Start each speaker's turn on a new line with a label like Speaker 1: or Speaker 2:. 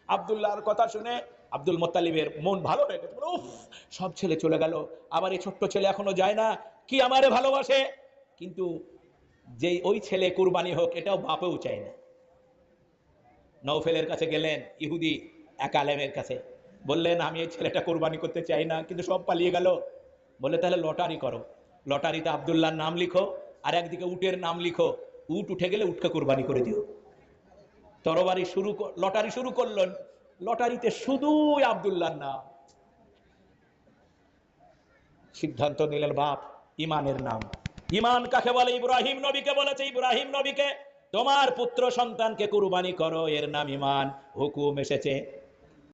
Speaker 1: আব্দুল্লাহর কথা শুনে আব্দুল মোত্তালিবের মন ভালো হয়ে গেছে, উফ, সব ছেলে চলে গেল, আবার এই ছোট্ট ছেলে এখনো যায় না, কি আমারে ভালোবাসে। কিন্তু যেই ওই ছেলে কুরবানি হোক এটাও বাপেও চায় না। নওফেলের কাছে গেলেন, ইহুদি এক আলেমের কাছে, বললেন আমি এই ছেলেটা কোরবানি করতে চাই না, কিন্তু সব পালিয়ে গেল। বলে তাহলে লটারি করো, লটারিতে আব্দুল্লাহর নাম লিখো, আর একদিকে উটের নাম লিখো, উট উঠে গেলে উটকে কোরবানি করে দিও। তরবারি লটারি শুরু করলেন, লটারিতে শুধুই আব্দুল্লাহর নাম। সিদ্ধান্ত নিলেন বাপ, ইমানের নাম। ইমান কাকে বলে? ইব্রাহিম নবীকে বলেছে, ইব্রাহিম নবীকে তোমার পুত্র সন্তানকে কুরবানি করো, এর নাম ইমান। হুকুম এসেছে